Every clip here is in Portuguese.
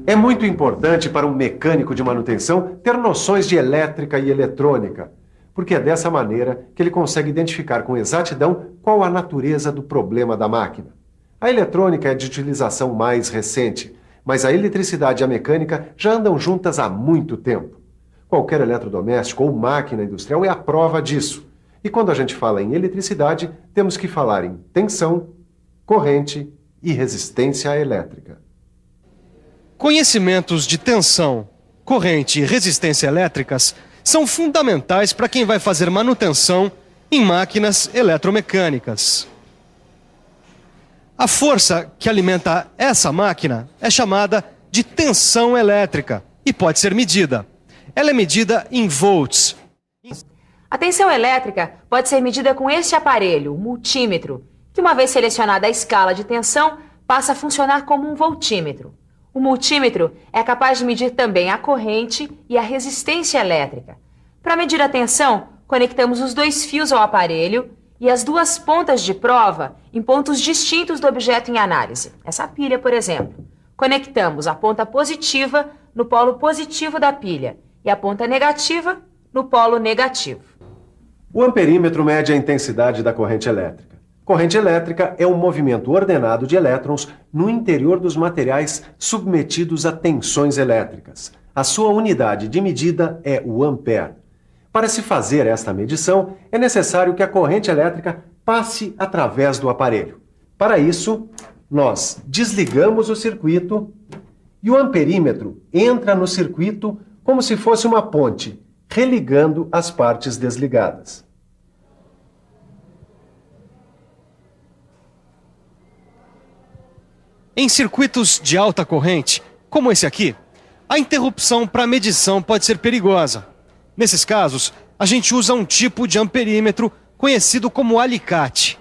É muito importante para um mecânico de manutenção ter noções de elétrica e eletrônica, porque é dessa maneira que ele consegue identificar com exatidão qual a natureza do problema da máquina. A eletrônica é de utilização mais recente, mas a eletricidade e a mecânica já andam juntas há muito tempo. Qualquer eletrodoméstico ou máquina industrial é a prova disso. E quando a gente fala em eletricidade, temos que falar em tensão, corrente e resistência elétrica. Conhecimentos de tensão, corrente e resistência elétricas são fundamentais para quem vai fazer manutenção em máquinas eletromecânicas. A força que alimenta essa máquina é chamada de tensão elétrica e pode ser medida. Ela é medida em volts. A tensão elétrica pode ser medida com este aparelho, o multímetro, que uma vez selecionada a escala de tensão, passa a funcionar como um voltímetro. O multímetro é capaz de medir também a corrente e a resistência elétrica. Para medir a tensão, conectamos os dois fios ao aparelho e as duas pontas de prova em pontos distintos do objeto em análise. Essa pilha, por exemplo. Conectamos a ponta positiva no polo positivo da pilha e a ponta negativa no polo negativo. O amperímetro mede a intensidade da corrente elétrica. Corrente elétrica é um movimento ordenado de elétrons no interior dos materiais submetidos a tensões elétricas. A sua unidade de medida é o ampere. Para se fazer esta medição, é necessário que a corrente elétrica passe através do aparelho. Para isso, nós desligamos o circuito e o amperímetro entra no circuito como se fosse uma ponte, religando as partes desligadas. Em circuitos de alta corrente, como esse aqui, a interrupção para medição pode ser perigosa. Nesses casos, a gente usa um tipo de amperímetro conhecido como alicate.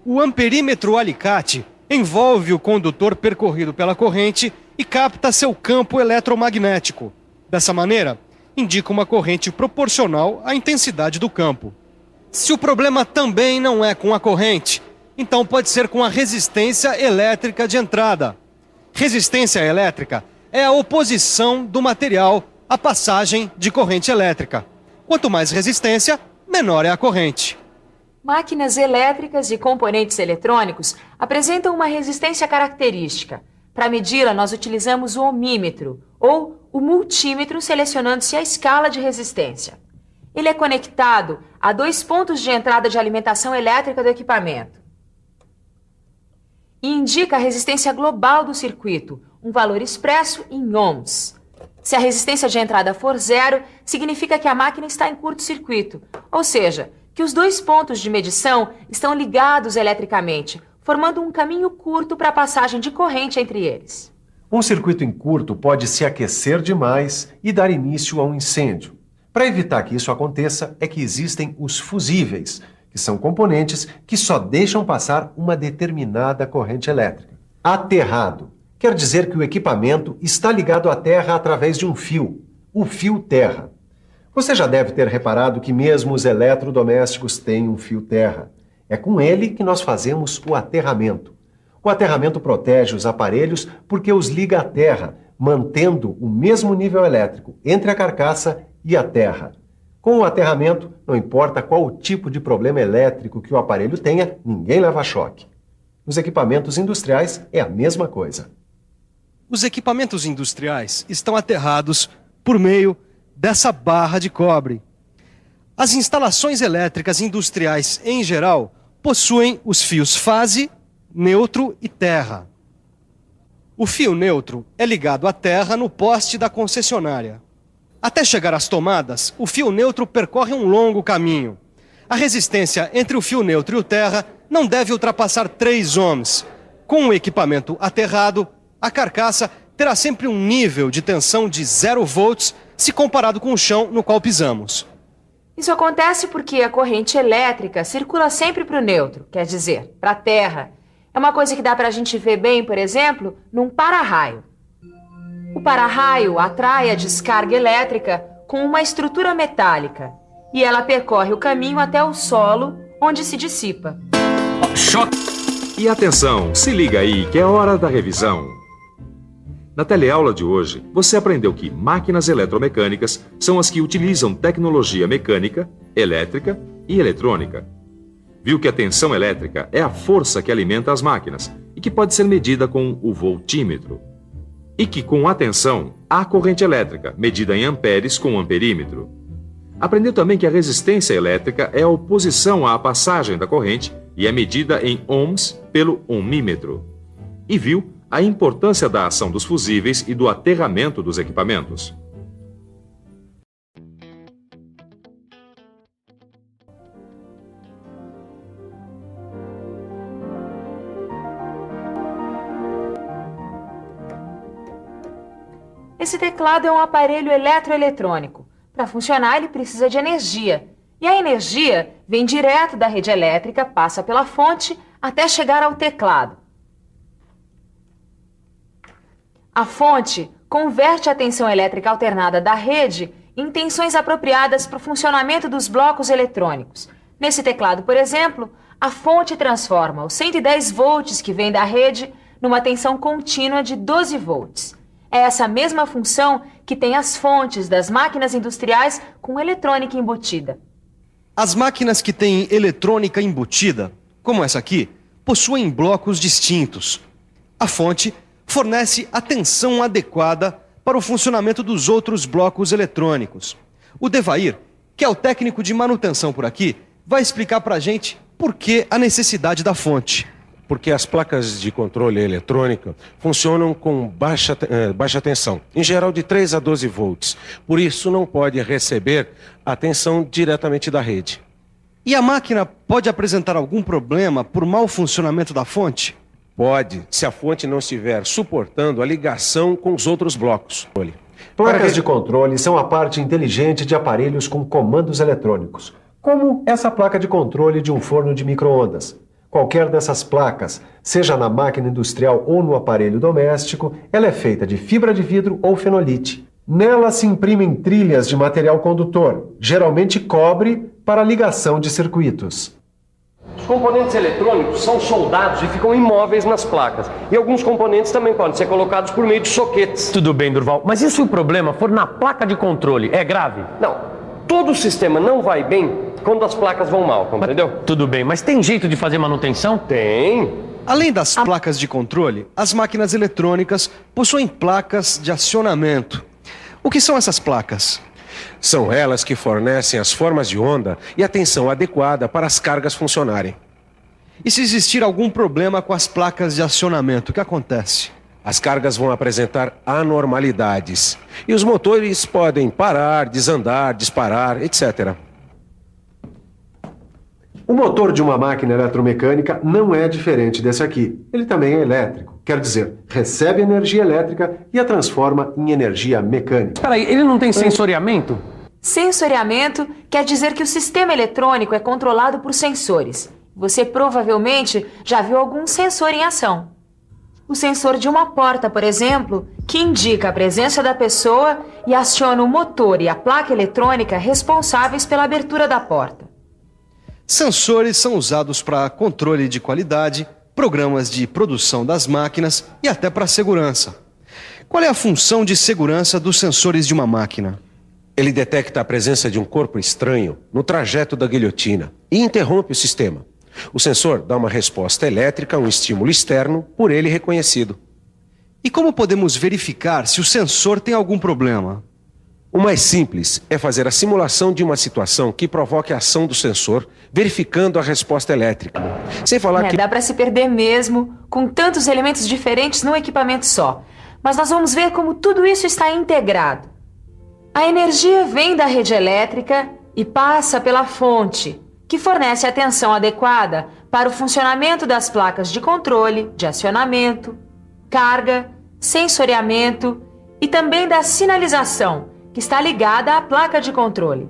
O amperímetro alicate envolve o condutor percorrido pela corrente e capta seu campo eletromagnético. Dessa maneira, indica uma corrente proporcional à intensidade do campo. Se o problema também não é com a corrente, então pode ser com a resistência elétrica de entrada. Resistência elétrica é a oposição do material à passagem de corrente elétrica. Quanto mais resistência, menor é a corrente. Máquinas elétricas e componentes eletrônicos apresentam uma resistência característica. Para medi-la, nós utilizamos o ohmímetro ou o multímetro, selecionando-se a escala de resistência. Ele é conectado a dois pontos de entrada de alimentação elétrica do equipamento e indica a resistência global do circuito, um valor expresso em ohms. Se a resistência de entrada for zero, significa que a máquina está em curto-circuito, ou seja, que os dois pontos de medição estão ligados eletricamente, formando um caminho curto para a passagem de corrente entre eles. Um circuito em curto pode se aquecer demais e dar início a um incêndio. Para evitar que isso aconteça, é que existem os fusíveis, que são componentes que só deixam passar uma determinada corrente elétrica. Aterrado quer dizer que o equipamento está ligado à terra através de um fio, o fio terra. Você já deve ter reparado que mesmo os eletrodomésticos têm um fio terra. É com ele que nós fazemos o aterramento. O aterramento protege os aparelhos porque os liga à terra, mantendo o mesmo nível elétrico entre a carcaça e a terra. Com o aterramento, não importa qual o tipo de problema elétrico que o aparelho tenha, ninguém leva choque. Nos equipamentos industriais é a mesma coisa. Os equipamentos industriais estão aterrados por meio dessa barra de cobre. As instalações elétricas industriais, em geral, possuem os fios fase, neutro e terra. O fio neutro é ligado à terra no poste da concessionária. Até chegar às tomadas, o fio neutro percorre um longo caminho. A resistência entre o fio neutro e o terra não deve ultrapassar 3 ohms. Com o equipamento aterrado, a carcaça terá sempre um nível de tensão de 0 volts se comparado com o chão no qual pisamos. Isso acontece porque a corrente elétrica circula sempre para o neutro, quer dizer, para a terra. É uma coisa que dá para a gente ver bem, por exemplo, num para-raio. O para-raio atrai a descarga elétrica com uma estrutura metálica e ela percorre o caminho até o solo, onde se dissipa. Choque! E atenção, se liga aí que é hora da revisão. Na teleaula de hoje, você aprendeu que máquinas eletromecânicas são as que utilizam tecnologia mecânica, elétrica e eletrônica. Viu que a tensão elétrica é a força que alimenta as máquinas e que pode ser medida com o voltímetro. E que com a tensão há corrente elétrica, medida em amperes com o amperímetro. Aprendeu também que a resistência elétrica é a oposição à passagem da corrente e é medida em ohms pelo ohmímetro. E viu a importância da ação dos fusíveis e do aterramento dos equipamentos. Esse teclado é um aparelho eletroeletrônico. Para funcionar, ele precisa de energia. E a energia vem direto da rede elétrica, passa pela fonte até chegar ao teclado. A fonte converte a tensão elétrica alternada da rede em tensões apropriadas para o funcionamento dos blocos eletrônicos. Nesse teclado, por exemplo, a fonte transforma os 110 volts que vem da rede numa tensão contínua de 12 volts. É essa mesma função que tem as fontes das máquinas industriais com eletrônica embutida. As máquinas que têm eletrônica embutida, como essa aqui, possuem blocos distintos. A fonte fornece a tensão adequada para o funcionamento dos outros blocos eletrônicos. O Devair, que é o técnico de manutenção por aqui, vai explicar para a gente por que a necessidade da fonte. Porque as placas de controle eletrônico funcionam com baixa tensão, em geral de 3 a 12 volts. Por isso não pode receber a tensão diretamente da rede. E a máquina pode apresentar algum problema por mau funcionamento da fonte? Pode, se a fonte não estiver suportando a ligação com os outros blocos. Placas de controle são a parte inteligente de aparelhos com comandos eletrônicos, como essa placa de controle de um forno de micro-ondas. Qualquer dessas placas, seja na máquina industrial ou no aparelho doméstico, ela é feita de fibra de vidro ou fenolite. Nela se imprimem trilhas de material condutor, geralmente cobre, para ligação de circuitos. Os componentes eletrônicos são soldados e ficam imóveis nas placas. E alguns componentes também podem ser colocados por meio de soquetes. Tudo bem, Durval, mas e se o problema for na placa de controle? É grave? Não, todo o sistema não vai bem quando as placas vão mal, compreendeu? Tudo bem, mas tem jeito de fazer manutenção? Tem. Além das placas de controle, as máquinas eletrônicas possuem placas de acionamento. O que são essas placas? São elas que fornecem as formas de onda e a tensão adequada para as cargas funcionarem. E se existir algum problema com as placas de acionamento, o que acontece? As cargas vão apresentar anormalidades e os motores podem parar, desandar, disparar, etc. O motor de uma máquina eletromecânica não é diferente desse aqui. Ele também é elétrico, quer dizer, recebe energia elétrica e a transforma em energia mecânica. Espera aí, ele não tem sensoriamento? Sensoriamento quer dizer que o sistema eletrônico é controlado por sensores. Você provavelmente já viu algum sensor em ação. O sensor de uma porta, por exemplo, que indica a presença da pessoa e aciona o motor e a placa eletrônica responsáveis pela abertura da porta. Sensores são usados para controle de qualidade, programas de produção das máquinas e até para segurança. Qual é a função de segurança dos sensores de uma máquina? Ele detecta a presença de um corpo estranho no trajeto da guilhotina e interrompe o sistema. O sensor dá uma resposta elétrica a um estímulo externo por ele reconhecido. E como podemos verificar se o sensor tem algum problema? O mais simples é fazer a simulação de uma situação que provoque a ação do sensor, verificando a resposta elétrica. Sem falar que... Dá para se perder mesmo, com tantos elementos diferentes num equipamento só. Mas nós vamos ver como tudo isso está integrado. A energia vem da rede elétrica e passa pela fonte, que fornece a tensão adequada para o funcionamento das placas de controle, de acionamento, carga, sensoriamento e também da sinalização, que está ligada à placa de controle.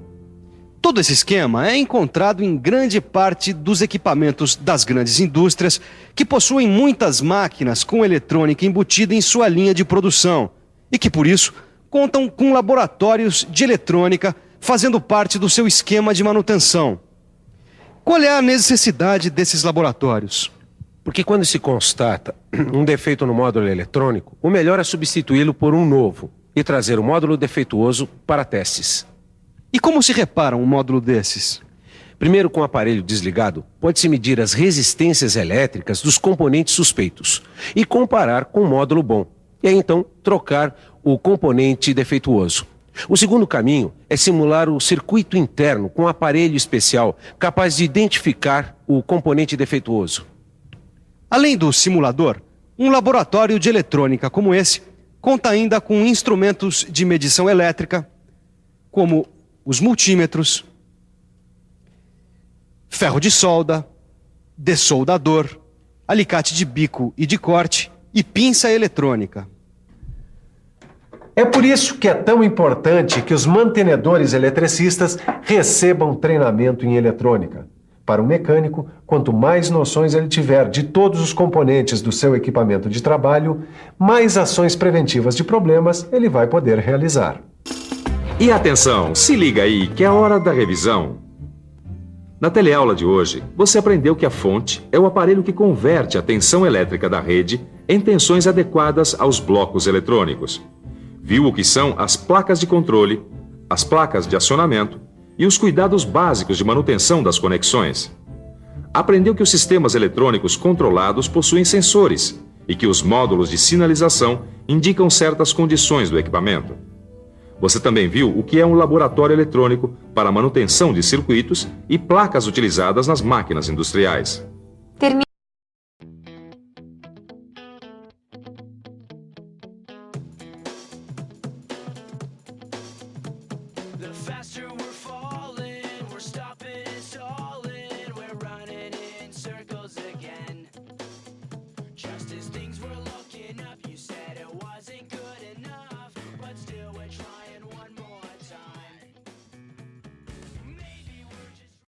Todo esse esquema é encontrado em grande parte dos equipamentos das grandes indústrias que possuem muitas máquinas com eletrônica embutida em sua linha de produção e que, por isso, contam com laboratórios de eletrônica fazendo parte do seu esquema de manutenção. Qual é a necessidade desses laboratórios? Porque quando se constata um defeito no módulo eletrônico, o melhor é substituí-lo por um novo e trazer o módulo defeituoso para testes. E como se repara um módulo desses? Primeiro, com o aparelho desligado, pode-se medir as resistências elétricas dos componentes suspeitos e comparar com o módulo bom. E aí, então, trocar o componente defeituoso. O segundo caminho é simular o circuito interno com um aparelho especial capaz de identificar o componente defeituoso. Além do simulador, um laboratório de eletrônica como esse conta ainda com instrumentos de medição elétrica, como os multímetros, ferro de solda, dessoldador, alicate de bico e de corte e pinça eletrônica. É por isso que é tão importante que os mantenedores eletricistas recebam treinamento em eletrônica. Para o mecânico, quanto mais noções ele tiver de todos os componentes do seu equipamento de trabalho, mais ações preventivas de problemas ele vai poder realizar. E atenção, se liga aí que é a hora da revisão. Na teleaula de hoje, você aprendeu que a fonte é o aparelho que converte a tensão elétrica da rede em tensões adequadas aos blocos eletrônicos. Viu o que são as placas de controle, as placas de acionamento e os cuidados básicos de manutenção das conexões. Aprendeu que os sistemas eletrônicos controlados possuem sensores e que os módulos de sinalização indicam certas condições do equipamento. Você também viu o que é um laboratório eletrônico para a manutenção de circuitos e placas utilizadas nas máquinas industriais.